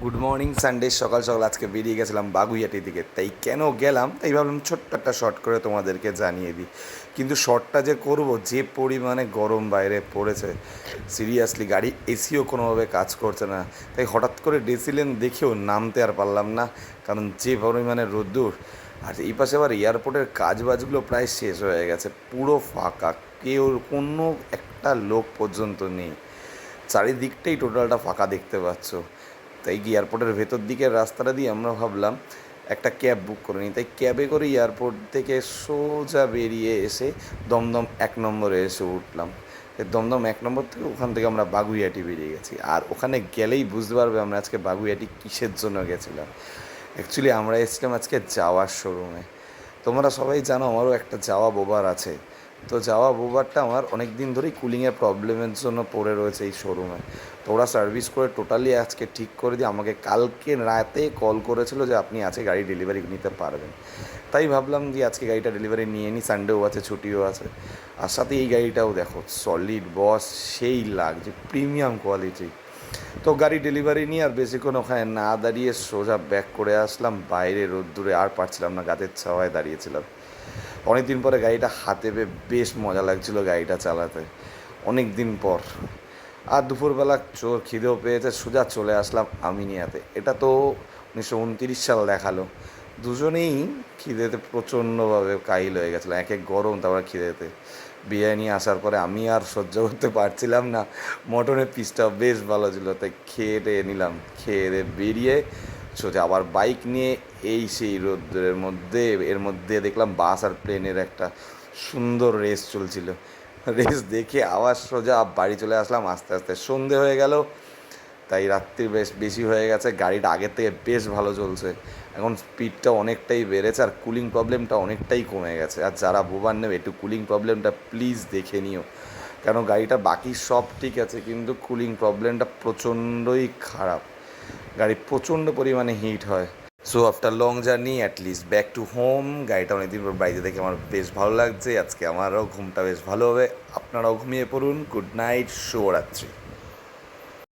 Good morning Sunday সকাল সকাল আজকে বেরিয়ে গেছিলাম বাগুইয়াটির দিকে। তাই কেন গেলাম তাই ভাবলাম ছোট্ট একটা শর্ট করে তোমাদেরকে জানিয়ে দিই। কিন্তু শর্টটা যে করব, যে পরিমাণে গরম বাইরে পড়েছে, সিরিয়াসলি গাড়ি এসিও কোনোভাবে কাজ করছে না। তাই হঠাৎ করে ডেসিলেন দেখেও নামতে আর পারলাম না, কারণ যে পরিমাণে রোদ্দুর। আর এই পাশে আবার এয়ারপোর্টের কাজবাজগুলো প্রায় শেষ হয়ে গেছে, পুরো ফাঁকা, কেউ কোনো একটা লোক পর্যন্ত নেই। চারিদিকটাই টোটালটা ফাঁকা দেখতে পাচ্ছ। তাই এয়ারপোর্টের ভেতর দিকের রাস্তাটা দিয়ে আমরা ভাবলাম একটা ক্যাব বুক করে নিই। তাই ক্যাবে করে এয়ারপোর্ট থেকে সোজা বেরিয়ে এসে দমদম 1 নম্বরে এসে উঠলাম। দমদম 1 নম্বর থেকে ওখান থেকে আমরা বাগুইয়াটি বেরিয়ে গেছি। আর ওখানে গেলেই বুঝতে পারবে আমরা আজকে বাগুইয়াটি কিসের জন্য গেছিলাম। অ্যাকচুয়ালি আমরা এসেছিলাম আজকে যাওয়ার শোরুমে। তোমরা সবাই জানো আমারও একটা যাওয়া বোবার আছে। তো যাওয়া বোবারটা আমার অনেক দিন ধরেই কুলিংয়ের প্রবলেমের জন্য পড়ে রয়েছে এই শোরুমে। তো ওরা সার্ভিস করে টোটালি আজকে ঠিক করে দিয়ে আমাকে কালকে রাতে কল করেছিল যে আপনি আজকে গাড়ি ডেলিভারি নিতে পারবেন। তাই ভাবলাম যে আজকে গাড়িটা ডেলিভারি নিয়ে নিই, সানডেও আছে, ছুটিও আছে। আর সাথে এই গাড়িটাও দেখো, সলিড বস, সেই লাগছে, প্রিমিয়াম কোয়ালিটি। তো গাড়ি ডেলিভারি নিয়ে আর বেশিক্ষণ ওখানে না দাঁড়িয়ে সোজা ব্যাক করে আসলাম বাইরে রোদ্দুরে। আর পারছিলাম না, গাছের ছাওয়ায় দাঁড়িয়েছিলাম। অনেক দিন পরে গাড়িটা হাতে পেয়ে বেশ মজা লাগছিল গাড়িটা চালাতে, অনেক দিন পর। আর দুপুরবেলা চোর খিদেও পেয়েছে, সোজা চলে আসলাম আমিনিয়াতে। এটা তো 1929 সাল দেখালো। দুজনেই খিদেতে প্রচণ্ডভাবে কাহিল হয়ে গেছিলো, এক এক গরম তারপরে খিদেতে। বিরিয়ানি আসার পরে আমি আর সহ্য করতে পারছিলাম না। মটনের পিসটাও বেশ ভালো ছিল, তাই খেয়ে টেয়ে নিলাম। খেয়ে দিয়ে বেরিয়ে সোজা আবার বাইক নিয়ে এই সেই রোদ্রের মধ্যে, এর মধ্যে দেখলাম বাস আর প্লেনের একটা সুন্দর রেস চলছিল। রেস দেখে আবার সোজা বাড়ি চলে আসলাম। আস্তে আস্তে সন্ধে হয়ে গেল, তাই রাত্রি বেশ বেশি হয়ে গেছে। গাড়িটা আগের থেকে বেশ ভালো চলছে, এখন স্পিডটা অনেকটাই বেড়েছে আর কুলিং প্রবলেমটা অনেকটাই কমে গেছে। আর যারা বোবার নেবে একটু কুলিং প্রবলেমটা প্লিজ দেখে নিও, কেন গাড়িটা বাকি সব ঠিক আছে কিন্তু কুলিং প্রবলেমটা প্রচণ্ডই খারাপ। গাড়ি প্রচণ্ড পরিমাণে হিট হয়। So after long journey at least back to home. গাড়িটা অনেকদিন পর বাড়িতে দেখে আমার বেশ ভালো লাগছে। আজকে আমারও ঘুমটা বেশ ভালো হবে। আপনারাও ঘুমিয়ে পড়ুন। গুড নাইট, শুভরাত্রি।